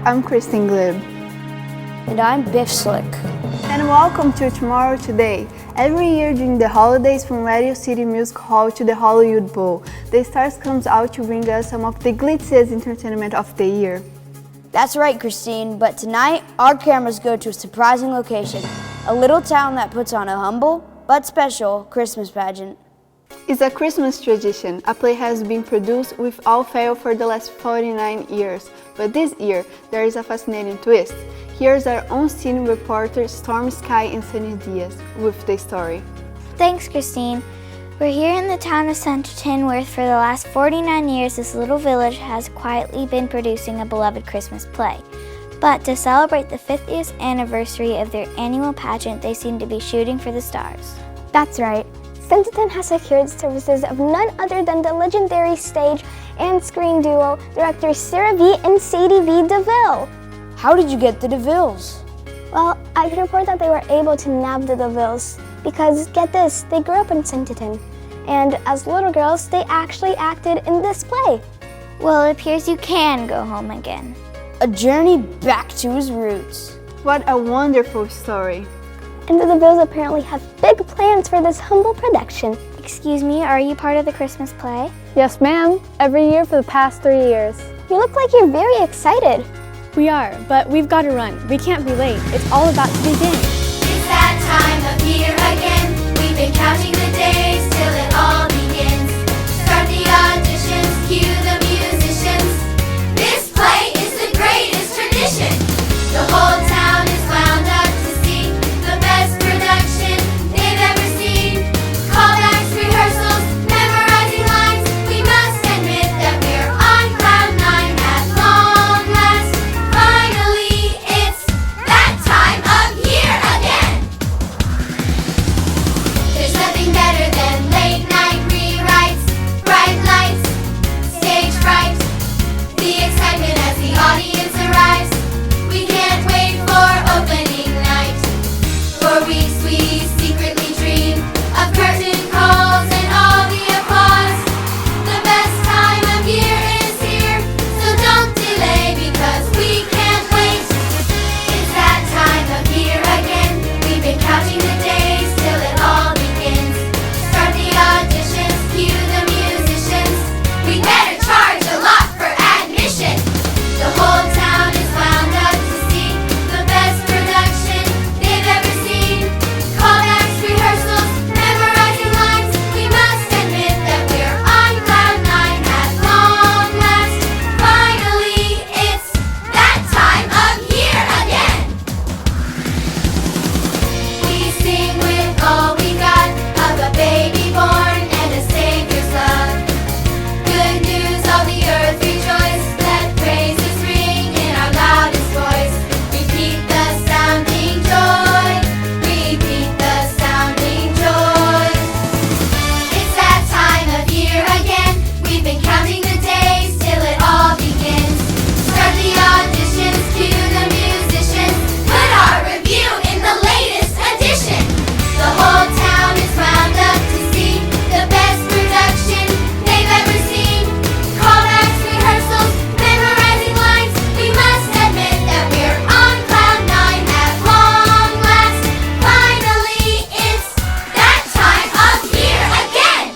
I'm Kristen Glib. And I'm Biff Slick. And welcome to Tomorrow Today. Every year during the holidays, from Radio City Music Hall to the Hollywood Bowl, the stars comes out to bring us some of the glitziest entertainment of the year. That's right, Christine, but tonight our cameras go to a surprising location, a little town that puts on a humble but special Christmas pageant. It's a Christmas tradition. A play has been produced without fail for the last 49 years, but this year there is a fascinating twist. Here's our own scene reporter Stormy Sky and Sunny Diaz with the story. Thanks, Christine. We're here in the town of Centerton, where for the last 49 years this little village has quietly been producing a beloved Christmas play. But to celebrate the 50th anniversary of their annual pageant, they seem to be shooting for the stars. That's right. Centerton has secured services of none other than the legendary stage and screen duo directors Sarah V and Sadie V. DeVille. How did you get the DeVilles? Well, I can report that they were able to nab the DeVilles because, get this, they grew up in Centerton. And as little girls, they actually acted in this play. Well, it appears you can go home again. A journey back to his roots. What a wonderful story. And the DeVilles apparently have big plans for this humble production. Excuse me, are you part of the Christmas play? Yes, ma'am. Every year for the past 3 years. You look like you're very excited. We are, but we've got to run. We can't be late. It's all about to begin. It's that time of year again. We've been counting the days till it all begins. Start the auditions, cue the musicians. This play is the greatest tradition. The whole town is wound up to see the best production they've ever seen. Callbacks, rehearsals, memorizing lines. We must admit that we're on cloud nine at long last. Finally, it's that time of year again. There's nothing better than late night rewrites, bright lights, stage fright, the excitement as the audience arrives. We can't wait for opening night. For weeks we secretly dream of curtain calls and all the applause. The best time of year is here, so don't delay because we can't wait. It's that time of year again. We've been counting the days till it all begins. Start the auditions, cue the musicians. We better charge a lot for admission. The whole town is wound up to see the best production they've ever seen. Callbacks, rehearsals, memorizing lines. We must admit that we're on cloud nine at long last. Finally, it's that time of year again. We sing with all we got of a baby born and a Savior's love. Good news, all the earth rejoice. Let praises ring in our loudest voice. Repeat the sounding joy. Repeat the sounding joy. It's that time of year again. We've been counting the days till it all begins. Start the auditions, cue the musicians. Put our review in the latest edition. The whole town is wound up to see the best production they've ever seen. Callbacks, rehearsals, memorizing lines. We must admit that we're on cloud nine at long last. Finally, it's that time of year again.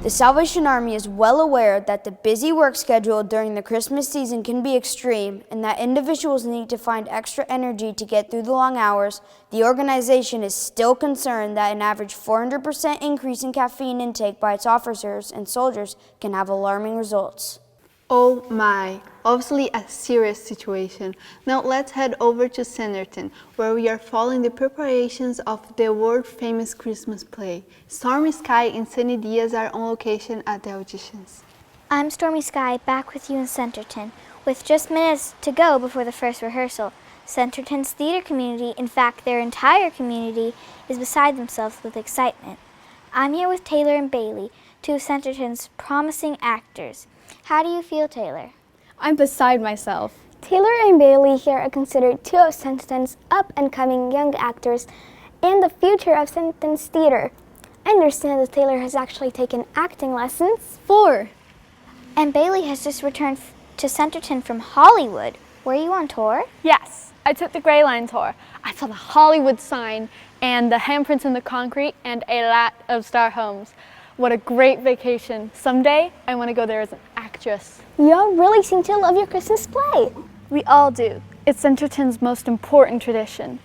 The Salvation Army is well aware that the busy work schedule during the Christmas season can be extreme and that individuals need to find extra energy to get through the long hours. The organization is still concerned that an average 400% increase in caffeine intake by its officers and soldiers can have alarming results. Oh my, obviously a serious situation. Now let's head over to Centerton, where we are following the preparations of the world-famous Christmas play. Stormy Sky and Sunny Diaz are on location at the auditions. I'm Stormy Sky, back with you in Centerton, with just minutes to go before the first rehearsal. Centerton's theater community, in fact their entire community, is beside themselves with excitement. I'm here with Taylor and Bailey, two of Centerton's promising actors. How do you feel, Taylor? I'm beside myself. Taylor and Bailey here are considered two of Centerton's up-and-coming young actors, and the future of Centerton's theater. I understand that Taylor has actually taken acting lessons. 4. And Bailey has just returned to Centerton from Hollywood. Were you on tour? Yes, I took the Gray Line tour. I saw the Hollywood sign and the handprints in the concrete and a lot of star homes. What a great vacation. Someday, I want to go there as an actress. You all really seem to love your Christmas play. We all do. It's Centerton's most important tradition.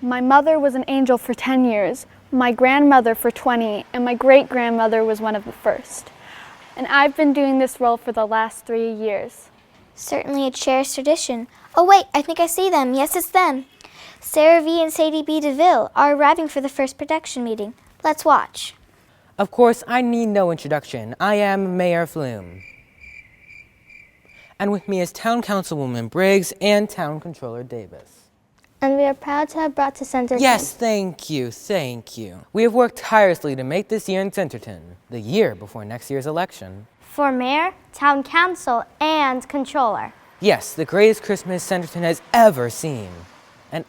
My mother was an angel for 10 years, my grandmother for 20, and my great-grandmother was one of the first. And I've been doing this role for the last 3 years. Certainly a cherished tradition. Oh wait, I think I see them. Yes, it's them. Sarah V. and Sadie B. DeVille are arriving for the first production meeting. Let's watch. Of course, I need no introduction. I am Mayor Flume. And with me is Town Councilwoman Briggs and Town Controller Davis. And we are proud to have brought to Centerton. Yes, thank you, thank you. We have worked tirelessly to make this year in Centerton, the year before next year's election. For Mayor, Town Council, and Controller. Yes, the greatest Christmas Centerton has ever seen. And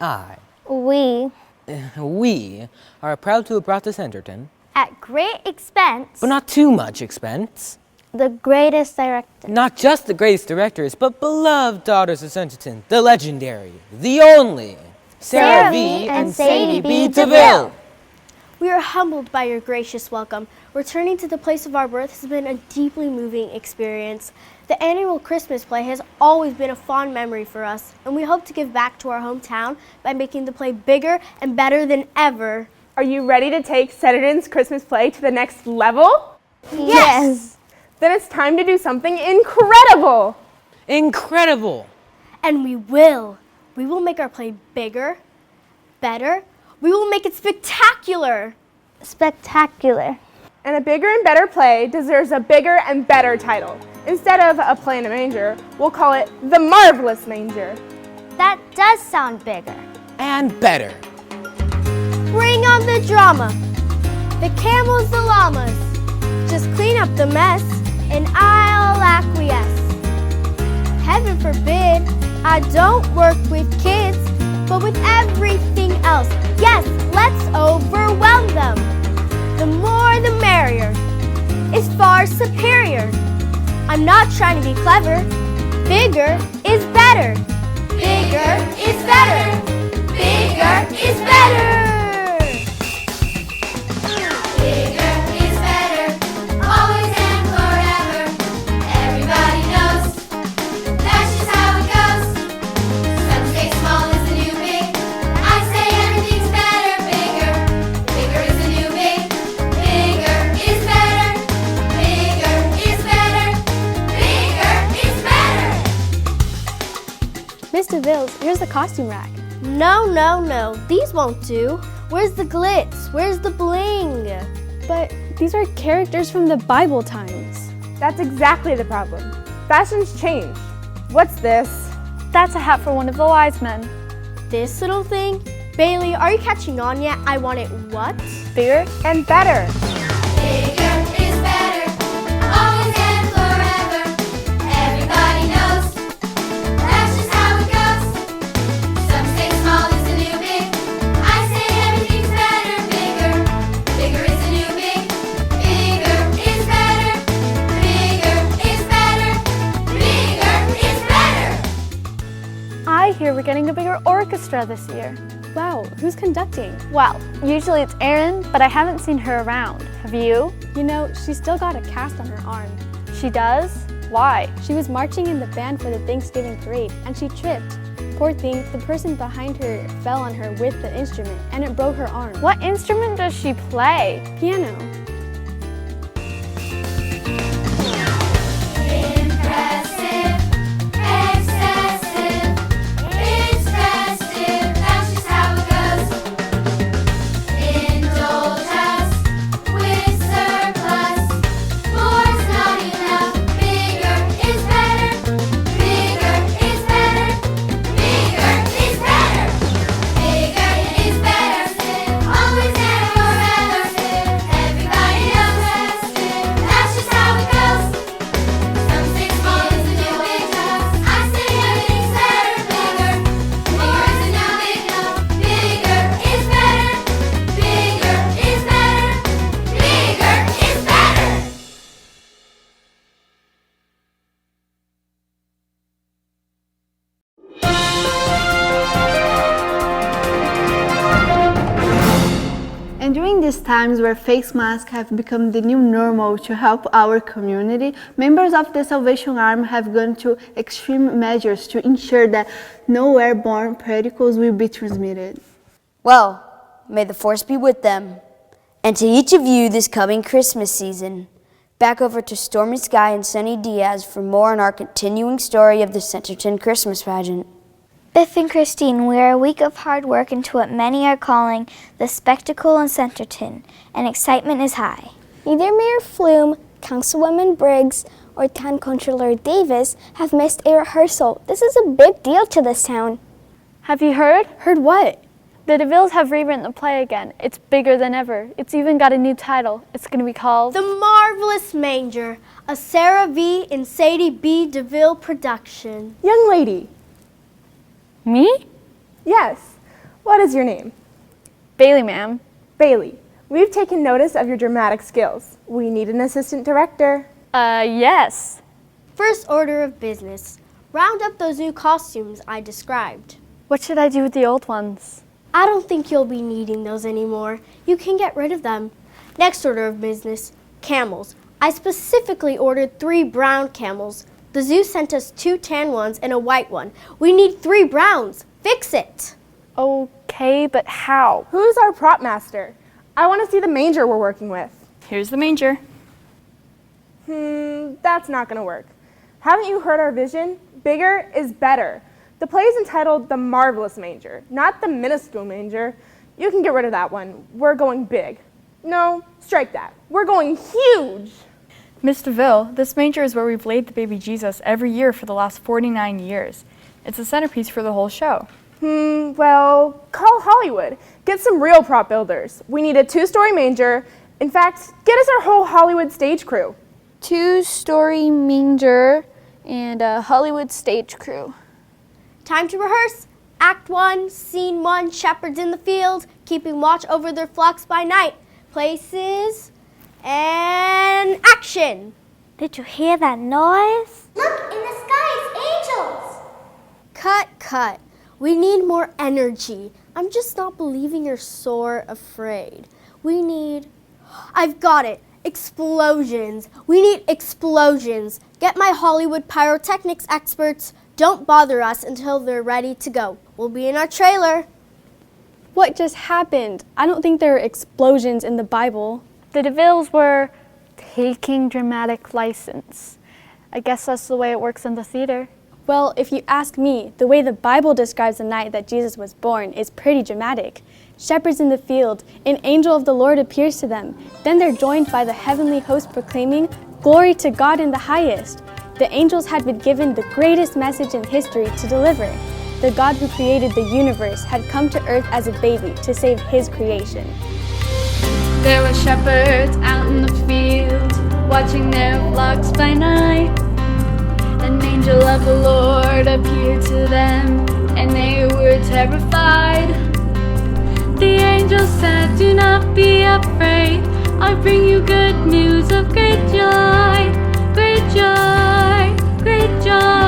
We, we are proud to have brought to Centerton, at great expense, but not too much expense, the greatest director. not just the greatest directors, but beloved daughters of Centerton, the legendary, the only, Sarah V. and Sadie B. DeVille. We are humbled by your gracious welcome. Returning to the place of our birth has been a deeply moving experience. The annual Christmas play has always been a fond memory for us, and we hope to give back to our hometown by making the play bigger and better than ever. Are you ready to take Centerton's Christmas play to the next level? Yes. Then it's time to do something incredible. Incredible! And we will. We will make our play bigger, better. We will make it spectacular. Spectacular. And a bigger and better play deserves a bigger and better title. Instead of A Play in a Manger, we'll call it The Marvelous Manger. That does sound bigger. And better. Bring on the drama. The camels, the llamas. Just clean up the mess, and I'll acquiesce. Heaven forbid I don't work with kids, but with everything else. Yes, let's overwhelm them. The more the merrier. It's far superior. I'm not trying to be clever. Bigger is better. Bigger is better. Bigger is better. Bigger is better. Always and forever. Everybody knows. That's just how it goes. Some say small is the new big. I say everything's better. Bigger. Bigger is the new big. Bigger is better. Bigger is better. Bigger is better. Miss DeVille, here's the costume rack. No, no, no. These won't do. Where's the glitz? Where's the bling? But these are characters from the Bible times. That's exactly the problem. Fashions change. What's this? That's a hat for one of the wise men. This little thing? Bailey, are you catching on yet? I want it what? Bigger and better. Bigger is better. Always and forever. Everybody knows. That's just how it goes. Some say small is the new big. I say everything's better. Bigger. Bigger is the new big. Bigger is better. Bigger is better. Bigger is better. I hear we're getting a bigger orchestra this year. Wow, who's conducting? Well, usually it's Erin, but I haven't seen her around. Have you? You know, she's still got a cast on her arm. She does? Why? She was marching in the band for the Thanksgiving parade, and she tripped. Poor thing, the person behind her fell on her with the instrument, and it broke her arm. What instrument does she play? Piano. Impressive, excessive, it's festive, that's just how it goes. Indulge us with surplus, more's not enough. Bigger is better, bigger is better, bigger is better. Bigger is better, always and forever. Everybody these times where face masks have become the new normal to help our community, members of the Salvation Army have gone to extreme measures to ensure that no airborne particles will be transmitted. Well, may the force be with them. And to each of you this coming Christmas season. Back over to Stormy Sky and Sunny Diaz for more on our continuing story of the Centerton Christmas pageant. Biff and Christine, we are a week of hard work into what many are calling the spectacle in Centerton, and excitement is high. Neither Mayor Flume, Councilwoman Briggs, or Town Controller Davis have missed a rehearsal. This is a big deal to this town. Have you heard? Heard what? The DeVilles have rewritten the play again. It's bigger than ever. It's even got a new title. It's going to be called The Marvelous Manger, a Sarah V. and Sadie B. DeVille production. Young lady. Me? Yes. What is your name? Bailey, ma'am. Bailey. We've taken notice of your dramatic skills. We need an assistant director. Yes. First order of business. Round up those new costumes I described. What should I do with the old ones? I don't think you'll be needing those anymore. You can get rid of them. Next order of business, camels. I specifically ordered 3 brown camels. The zoo sent us 2 tan ones and a white one. We need 3 browns. Fix it. Okay, but how? Who's our prop master? I want to see the manger we're working with. Here's the manger. That's not going to work. Haven't you heard our vision? Bigger is better. The play is entitled The Marvelous Manger, not The Minuscule Manger. You can get rid of that one. We're going big. No, strike that. We're going huge. Miss DeVille, this manger is where we've laid the baby Jesus every year for the last 49 years. It's the centerpiece for the whole show. Well, call Hollywood. Get some real prop builders. We need a 2-story manger. In fact, get us our whole Hollywood stage crew. 2-story manger and a Hollywood stage crew. Time to rehearse. Act 1, Scene 1, shepherds in the field, keeping watch over their flocks by night. Places and action. Did you hear that noise? Look, in the sky, it's angels. Cut. We need more energy. I'm just not believing you're sore afraid. I've got it. Explosions. We need explosions. Get my Hollywood pyrotechnics experts. Don't bother us until they're ready to go. We'll be in our trailer. What just happened? I don't think there are explosions in the Bible. The DeVilles were taking dramatic license. I guess that's the way it works in the theater. Well, if you ask me, the way the Bible describes the night that Jesus was born is pretty dramatic. Shepherds in the field, an angel of the Lord appears to them. Then they're joined by the heavenly host proclaiming, "Glory to God in the highest." The angels had been given the greatest message in history to deliver. The God who created the universe had come to earth as a baby to save his creation. There were shepherds out in the field, watching their flocks by night. An angel of the Lord appeared to them, and they were terrified. The angel said, "Do not be afraid. I bring you good news of great joy, great joy, great joy."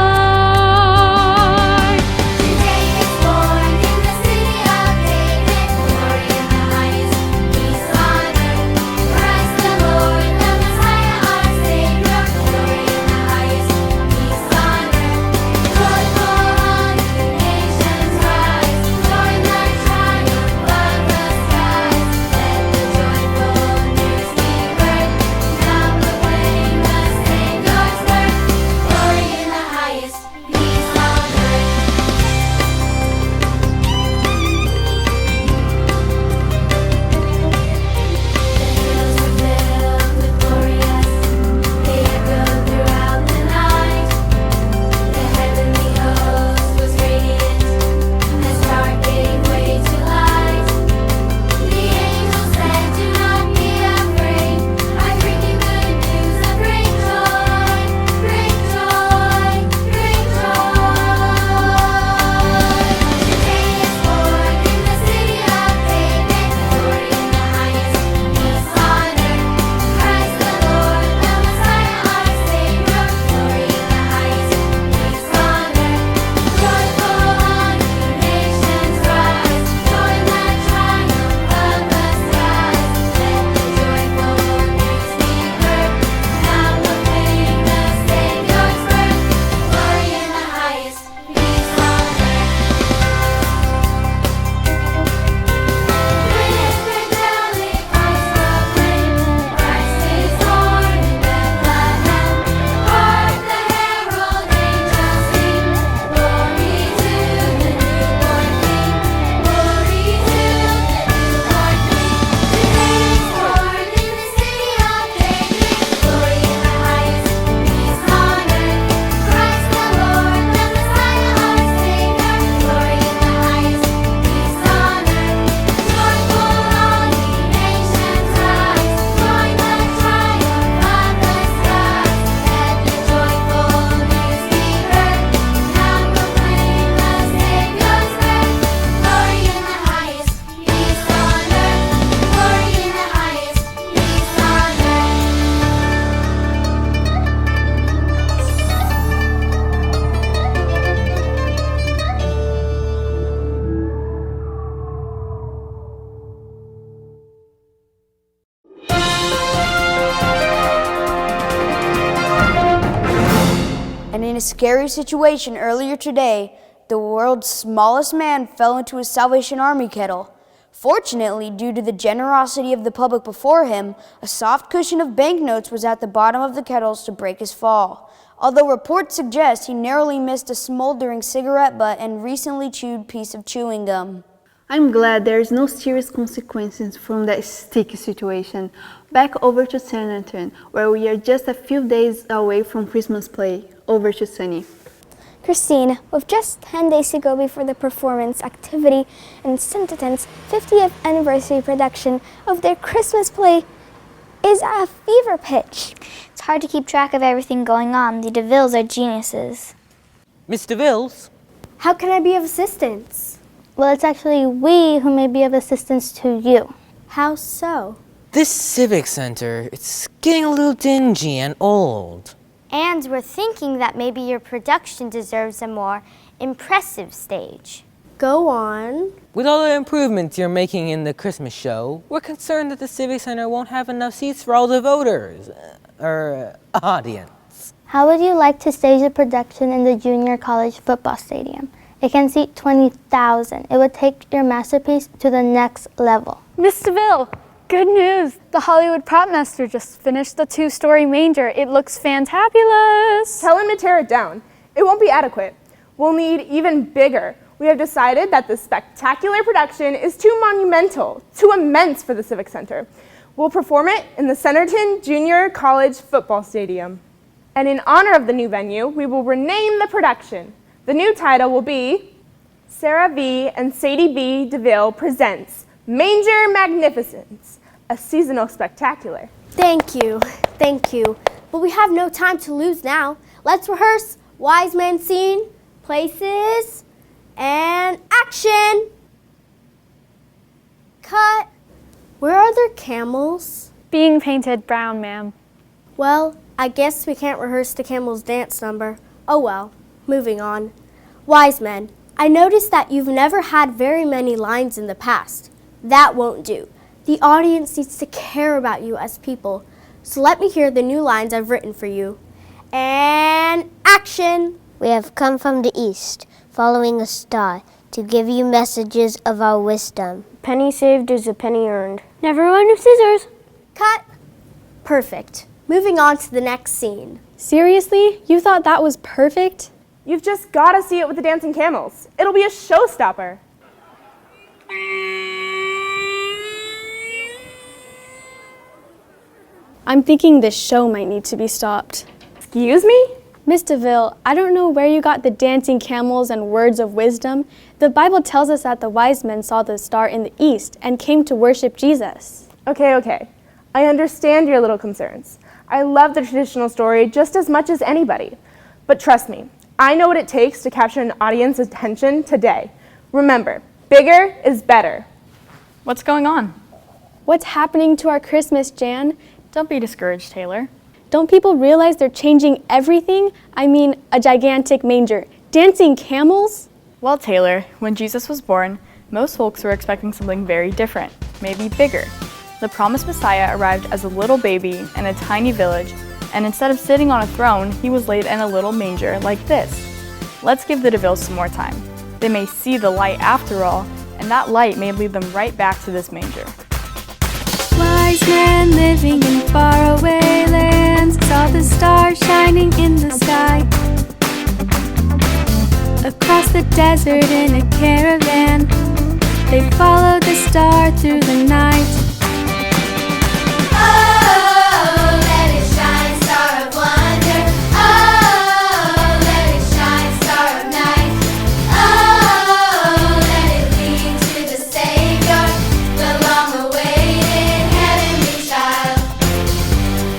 Today is born in the city of David, glory in the highest, peace on earth. Christ the Lord, the Messiah, our Savior, glory in the highest, peace on earth. Joyful unto the nations rise, join the triumph of the skies. Let the joyful news be heard, now proclaim And in a scary situation earlier today, the world's smallest man fell into his Salvation Army kettle. Fortunately, due to the generosity of the public before him, a soft cushion of banknotes was at the bottom of the kettles to break his fall. Although reports suggest he narrowly missed a smoldering cigarette butt and recently chewed piece of chewing gum. I'm glad there's no serious consequences from that sticky situation. Back over to Sanderton, where we are just a few days away from Christmas play. Over to Sunny. Christine, with just 10 days to go before the performance activity in Sanderton's 50th anniversary production of their Christmas play is at a fever pitch. It's hard to keep track of everything going on. The DeVilles are geniuses. Miss DeVilles? How can I be of assistance? Well, it's actually we who may be of assistance to you. How so? This civic center, it's getting a little dingy and old. And we're thinking that maybe your production deserves a more impressive stage. Go on. With all the improvements you're making in the Christmas show, we're concerned that the Civic Center won't have enough seats for all the voters, audience. How would you like to stage a production in the junior college football stadium? It can seat 20,000. It would take your masterpiece to the next level. Miss DeVille, good news. The Hollywood prop master just finished the 2-story manger. It looks fantabulous. Tell him to tear it down. It won't be adequate. We'll need even bigger. We have decided that this spectacular production is too monumental, too immense for the Civic Center. We'll perform it in the Sanderton Junior College Football Stadium. And in honor of the new venue, we will rename the production. The new title will be Sarah V. and Sadie B. DeVille presents Manger Magnificence, a seasonal spectacular. Thank you. But we have no time to lose now. Let's rehearse Wise Man Scene, Places, and Action! Cut. Where are their camels? Being painted brown, ma'am. Well, I guess we can't rehearse the camel's dance number. Oh well, moving on. Wise men, I noticed that you've never had very many lines in the past. That won't do. The audience needs to care about you as people. So let me hear the new lines I've written for you. And action! We have come from the east, following a star, to give you messages of our wisdom. Penny saved is a penny earned. Never mind of scissors. Cut. Perfect. Moving on to the next scene. Seriously? You thought that was perfect? You've just got to see it with the dancing camels. It'll be a showstopper. I'm thinking this show might need to be stopped. Excuse me? Miss DeVille, I don't know where you got the dancing camels and words of wisdom. The Bible tells us that the wise men saw the star in the east and came to worship Jesus. Okay. I understand your little concerns. I love the traditional story just as much as anybody. But trust me, I know what it takes to capture an audience's attention today. Remember, bigger is better. What's going on? What's happening to our Christmas, Jan? Don't be discouraged, Taylor. Don't people realize they're changing everything? I mean, a gigantic manger. Dancing camels? Well, Taylor, when Jesus was born, most folks were expecting something very different, maybe bigger. The promised Messiah arrived as a little baby in a tiny village, and instead of sitting on a throne, he was laid in a little manger like this. Let's give the DeVilles some more time. They may see the light after all, and that light may lead them right back to this manger. Wise men living in faraway lands saw the star shining in the sky. Across the desert in a caravan, they followed the star through the night. Oh, let it shine, star of wonder. Oh, let it shine, star of night. Oh, let it lead to the Savior, the long-awaited heavenly child.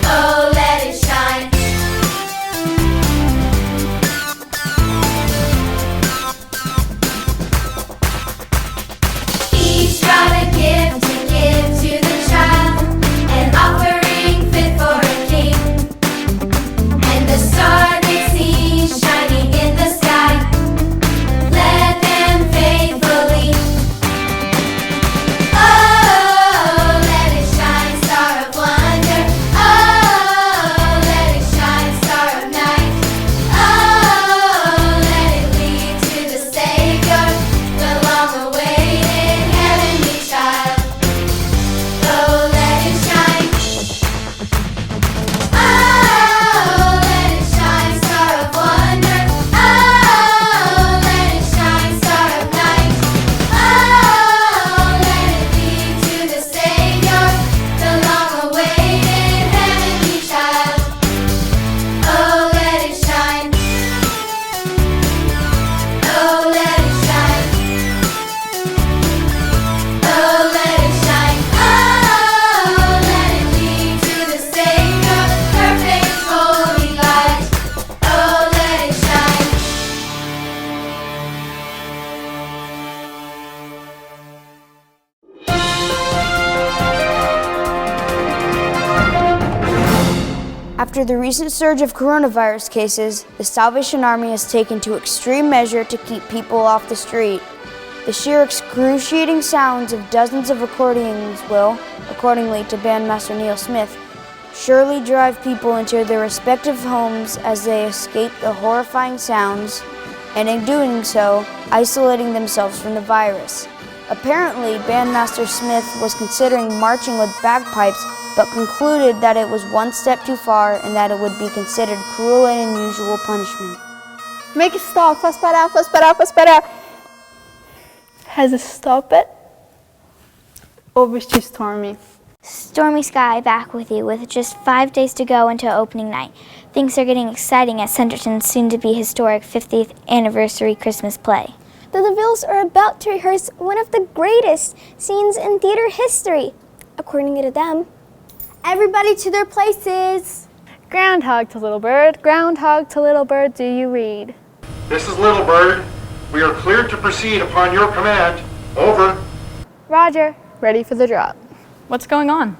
Oh, let it shine. Each brought a gift to give to After the recent surge of coronavirus cases, the Salvation Army has taken to extreme measure to keep people off the street. The sheer excruciating sounds of dozens of accordions will, accordingly to bandmaster Neil Smith, surely drive people into their respective homes as they escape the horrifying sounds, and in doing so, isolating themselves from the virus. Apparently, bandmaster Smith was considering marching with bagpipes, but concluded that it was one step too far and that it would be considered cruel and unusual punishment. Make it stop. Faz parar, faz parar, faz parar. Has it stopped it? Over to Stormy. Stormy Sky back with you with just 5 days to go until opening night. Things are getting exciting at Centerton's soon-to-be historic 50th anniversary Christmas play. The DeVilles are about to rehearse one of the greatest scenes in theater history, according to them. Everybody to their places. Groundhog to Little Bird, groundhog to Little Bird, do you read? This is Little Bird. We are cleared to proceed upon your command. Over. Roger, ready for the drop. What's going on?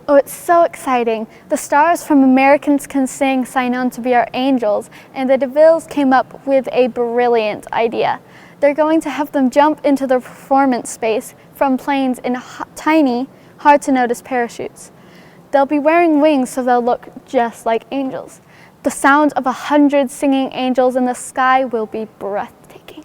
Oh, it's so exciting. The stars from Americans Can Sing sign on to be our angels, and the DeVilles came up with a brilliant idea. They're going to have them jump into the performance space from planes in tiny, hard-to-notice parachutes. They'll be wearing wings so they'll look just like angels. The sound of 100 singing angels in the sky will be breathtaking.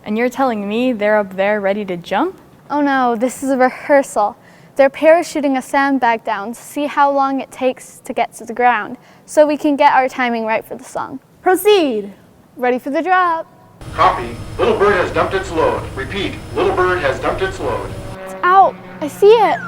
And you're telling me they're up there ready to jump? Oh no, this is a rehearsal. They're parachuting a sandbag down to see how long it takes to get to the ground, so we can get our timing right for the song. Proceed. Ready for the drop. Copy. Little Bird has dumped its load. Repeat. Little Bird has dumped its load. It's out. I see it.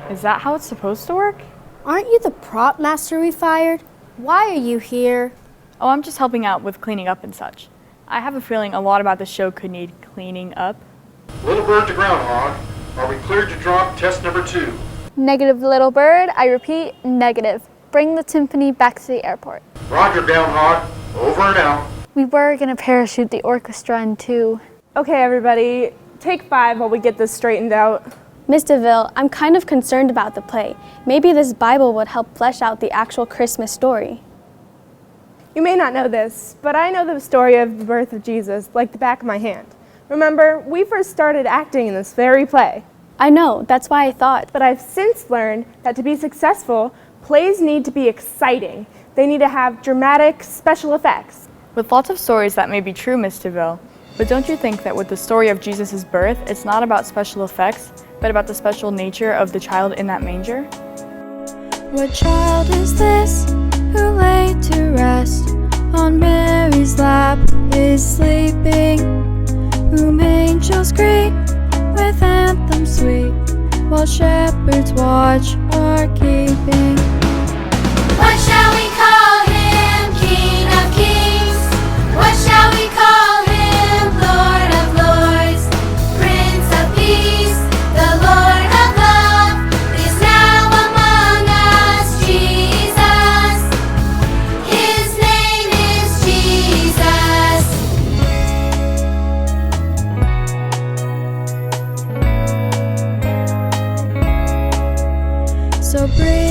Is that how it's supposed to work? Aren't you the prop master we fired? Why are you here? Oh, I'm just helping out with cleaning up and such. I have a feeling a lot about the show could need cleaning up. Little Bird to Groundhog. Are we cleared to drop test number 2? Negative, Little Bird. I repeat, negative. Bring the timpani back to the airport. Roger, Groundhog. Over and out. We were going to parachute the orchestra in two. Okay, everybody, take 5 while we get this straightened out. Miss DeVille, I'm kind of concerned about the play. Maybe this Bible would help flesh out the actual Christmas story. You may not know this, but I know the story of the birth of Jesus like the back of my hand. Remember, we first started acting in this very play. I know, that's why I thought. But I've since learned that to be successful, plays need to be exciting. They need to have dramatic special effects. With lots of stories that may be true, Miss DeVille, but don't you think that with the story of Jesus' birth, it's not about special effects, but about the special nature of the child in that manger? What child is this who lay to rest on Mary's lap is sleeping, whom angels greet with anthems sweet, while shepherds watch are keeping? What shall we call him? King of kings. What shall we call him? Lord of lords. Prince of peace. The Lord of love is now among us. Jesus. His name is Jesus. So bring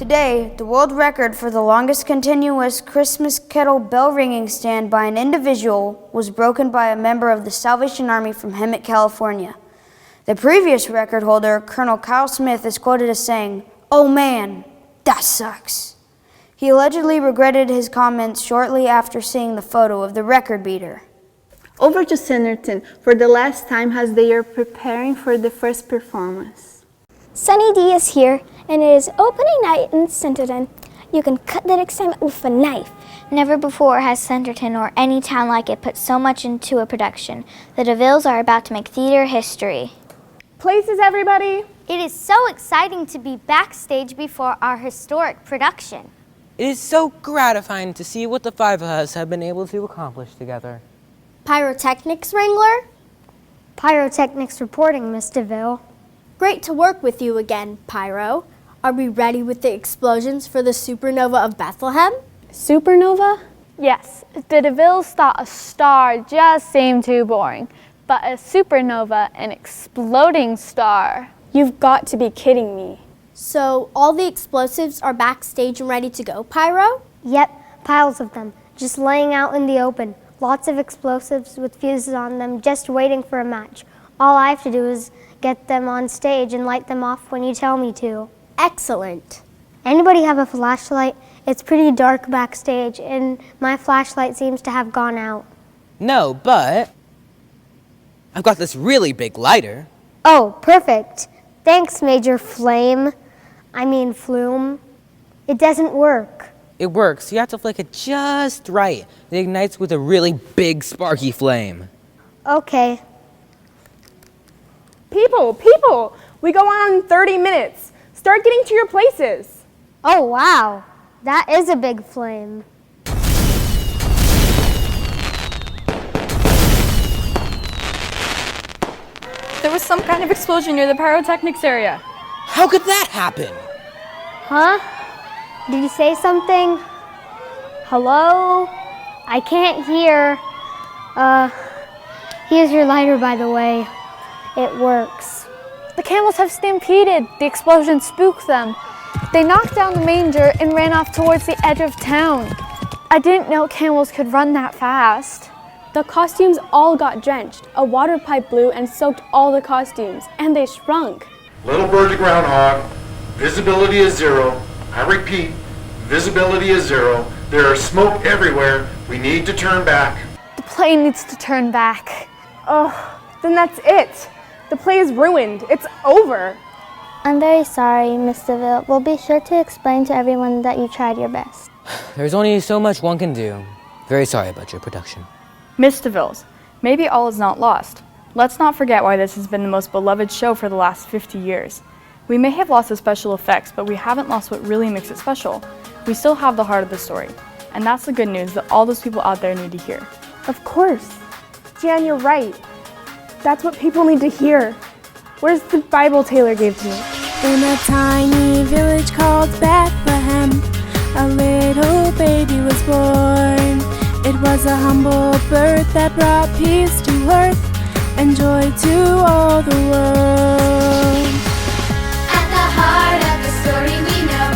Today, the world record for the longest continuous Christmas kettle bell ringing stand by an individual was broken by a member of the Salvation Army from Hemet, California. The previous record holder, Colonel Kyle Smith, is quoted as saying, "Oh man, that sucks." He allegedly regretted his comments shortly after seeing the photo of the record beater. Over to Centerton for the last time as they are preparing for the first performance. Sunny D is here, and it is opening night in Centerton. You can cut that excitement with a knife. Never before has Centerton or any town like it put so much into a production. The DeVilles are about to make theater history. Places, everybody? It is so exciting to be backstage before our historic production. It is so gratifying to see what the five of us have been able to accomplish together. Pyrotechnics, Wrangler? Pyrotechnics reporting, Miss DeVille. Great to work with you again, Pyro. Are we ready with the explosions for the supernova of Bethlehem? Supernova? Yes, the DeVilles thought a star just seemed too boring, but a supernova, an exploding star. You've got to be kidding me. So all the explosives are backstage and ready to go, Pyro? Yep, piles of them, just laying out in the open. Lots of explosives with fuses on them, just waiting for a match. All I have to do is get them on stage and light them off when you tell me to. Excellent. Anybody have a flashlight? It's pretty dark backstage, and my flashlight seems to have gone out. No, but I've got this really big lighter. Oh, perfect. Thanks, Major Flume. It doesn't work. It works. You have to flick it just right. It ignites with a really big sparky flame. Okay. People, we go on in 30 minutes. Start getting to your places. Oh, wow. That is a big flame. There was some kind of explosion near the pyrotechnics area. How could that happen? Huh? Did you say something? Hello? I can't hear. Here's your lighter, by the way. It works. The camels have stampeded. The explosion spooked them. They knocked down the manger and ran off towards the edge of town. I didn't know camels could run that fast. The costumes all got drenched. A water pipe blew and soaked all the costumes, and they shrunk. Little bird to groundhog, visibility is 0. I repeat, visibility is 0. There is smoke everywhere. We need to turn back. The plane needs to turn back. Oh, then that's it. The play is ruined. It's over. I'm very sorry, Miss DeVille. We'll be sure to explain to everyone that you tried your best. There's only so much one can do. Very sorry about your production. Miss DeVilles, maybe all is not lost. Let's not forget why this has been the most beloved show for the last 50 years. We may have lost the special effects, but we haven't lost what really makes it special. We still have the heart of the story. And that's the good news that all those people out there need to hear. Of course. Jan, you're right. That's what people need to hear. Where's the Bible Taylor gave to me? In a tiny village called Bethlehem, a little baby was born. It was a humble birth that brought peace to earth and joy to all the world. At the heart of the story we know,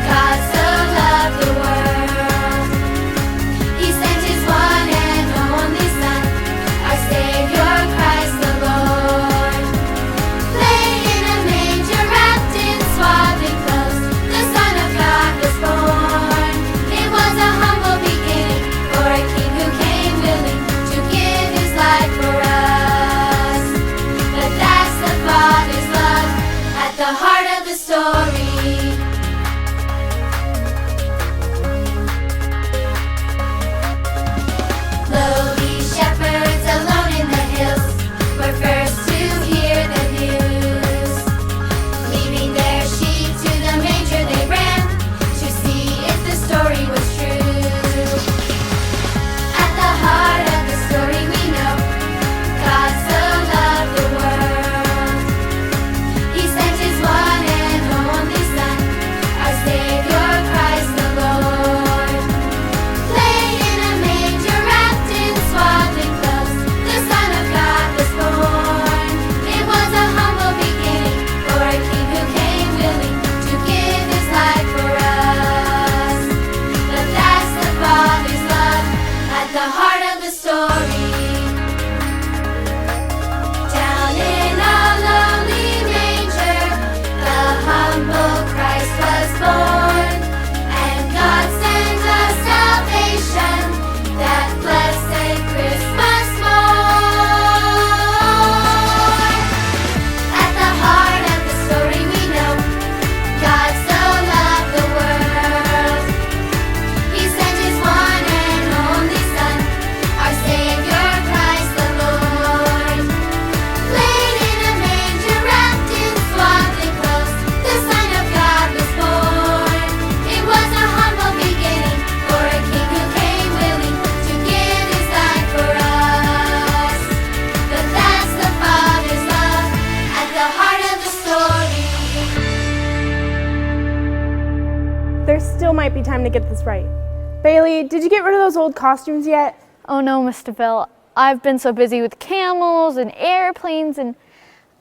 God so loved the world. He sent His one and only Son, our Savior Christ the Lord. Laying in a manger, wrapped in swaddling clothes, the Son of God was born. It was a humble beginning for a King who came willing to give His life for us. But that's the Father's There still might be time to get this right. Bailey, did you get rid of those old costumes yet? Oh no, Mr. Bill. I've been so busy with camels and airplanes and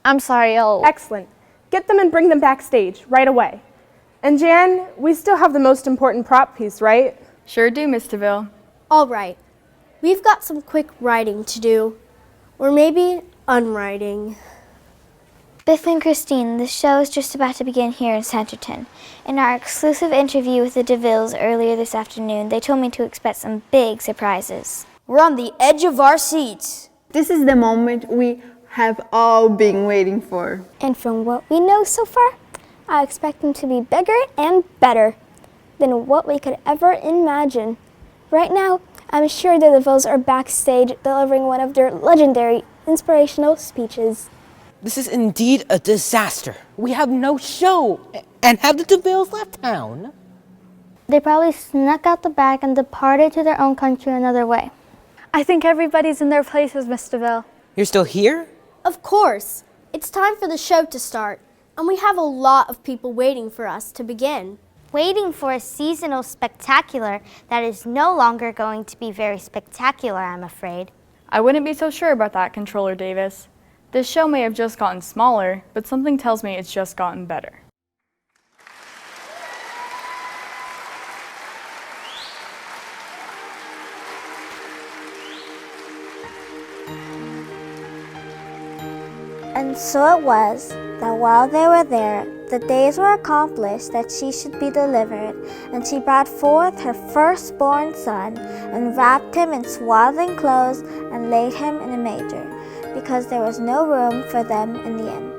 I'm sorry, Excellent. Get them and bring them backstage right away. And Jan, we still have the most important prop piece, right? Sure do, Miss DeVille. All right. We've got some quick writing to do. Or maybe unwriting. Biff and Christine, the show is just about to begin here in Centerton. In our exclusive interview with the DeVilles earlier this afternoon, they told me to expect some big surprises. We're on the edge of our seats. This is the moment we have all been waiting for. And from what we know so far, I expect them to be bigger and better than what we could ever imagine. Right now, I'm sure the DeVilles are backstage delivering one of their legendary inspirational speeches. This is indeed a disaster. We have no show, and have the DeVilles left town? They probably snuck out the back and departed to their own country another way. I think everybody's in their places, Mr. Bill. You're still here? Of course. It's time for the show to start, and we have a lot of people waiting for us to begin. Waiting for a seasonal spectacular that is no longer going to be very spectacular, I'm afraid. I wouldn't be so sure about that, Controller Davis. This show may have just gotten smaller, but something tells me it's just gotten better. And so it was that while they were there, the days were accomplished that she should be delivered, and she brought forth her firstborn son, and wrapped him in swaddling clothes, and laid him in a manger, because there was no room for them in the inn.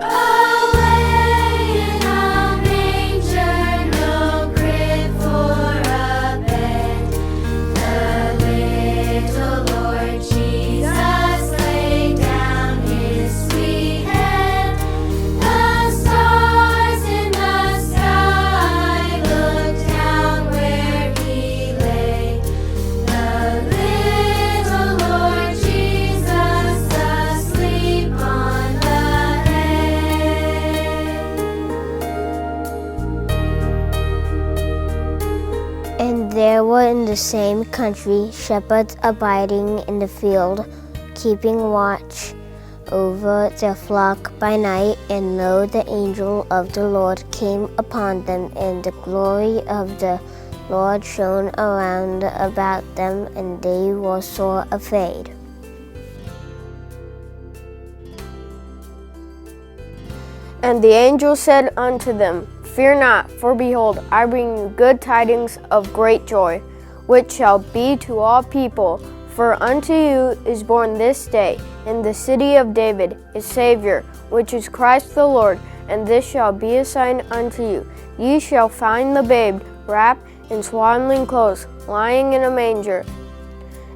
Away in a manger, no crib for a bed, the little Lord Jesus laid down his sweet head. The stars in the sky looked down where he lay. The little Lord Jesus asleep on the hay. And there were in the same country shepherds abiding in the field, keeping watch over their flock by night. And lo, the angel of the Lord came upon them, and the glory of the Lord shone around about them, and they were sore afraid. And the angel said unto them, Fear not, for behold, I bring you good tidings of great joy, which shall be to all people. For unto you is born this day in the city of David a Savior, which is Christ the Lord. And this shall be a sign unto you. Ye shall find the babe wrapped in swaddling clothes, lying in a manger.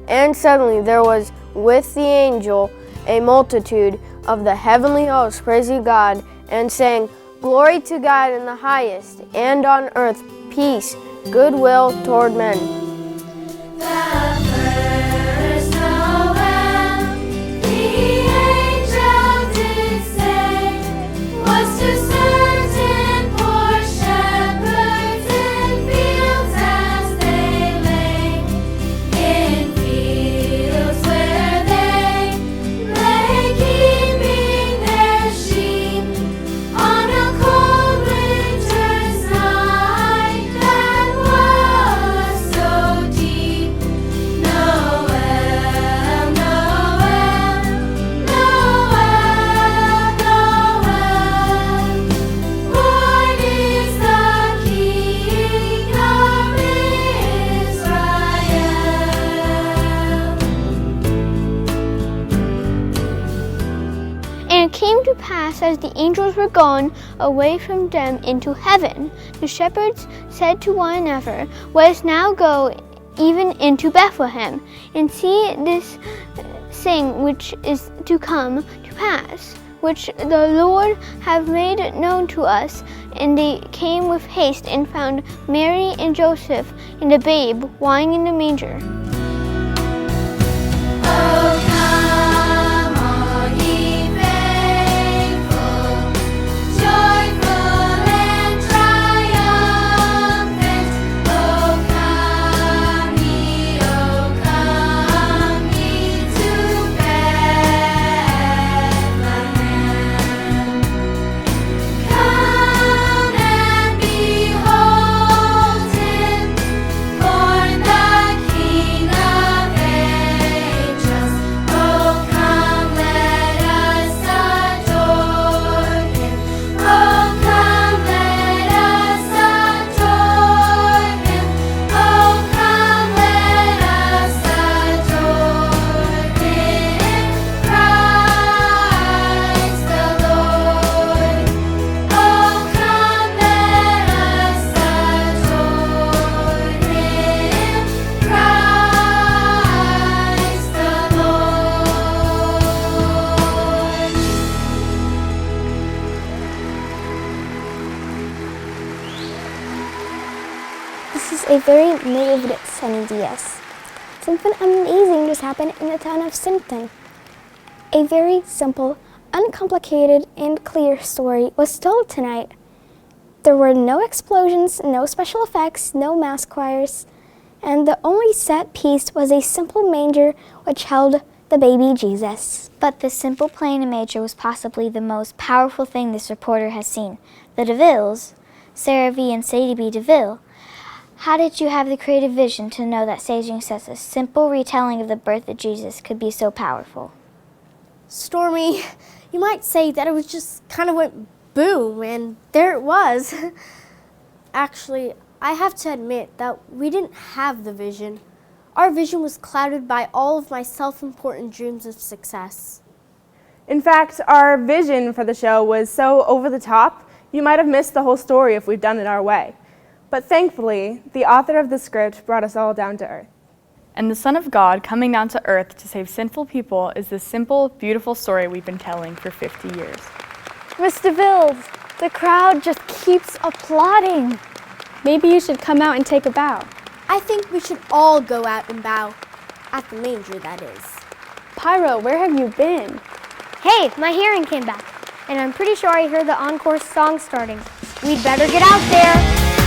And suddenly there was with the angel a multitude of the heavenly host praising God, and saying, Glory to God in the highest, and on earth peace, goodwill toward men. The first Noel, the angel did say, was to certain poor shepherds in fields as they lay, in fields where they lay keeping their sheep on a cold winter's night that was so deep. Noel, Noel, Noel, Noel, born is the King of Israel. And it came to pass, as the angels were gone away from them into heaven, the shepherds said to one another, Let us now go even into Bethlehem, and see this thing which is to come to pass, which the Lord hath made known to us. And they came with haste, and found Mary and Joseph, and the babe lying in the manger. Oh, come, all ye faithful, joyful and triumphant. This is a very magnificent DS. Something amazing just happened in the town of Sinton. A very simple, uncomplicated, and clear story was told tonight. There were no explosions, no special effects, no mass choirs, and the only set piece was a simple manger which held the baby Jesus. But the simple play in a manger was possibly the most powerful thing this reporter has seen. The DeVilles, Sarah V. and Sadie B. DeVille, how did you have the creative vision to know that staging such a simple retelling of the birth of Jesus could be so powerful? Stormy, you might say that it was just kind of went boom, and there it was. Actually, I have to admit that we didn't have the vision. Our vision was clouded by all of my self-important dreams of success. In fact, our vision for the show was so over the top, you might have missed the whole story if we'd done it our way. But thankfully, the author of the script brought us all down to earth. And the Son of God coming down to earth to save sinful people is the simple, beautiful story we've been telling for 50 years. Miss DeVille, the crowd just keeps applauding. Maybe you should come out and take a bow. I think we should all go out and bow. At the manger, that is. Pyro, where have you been? Hey, my hearing came back, and I'm pretty sure I heard the encore song starting. We'd better get out there.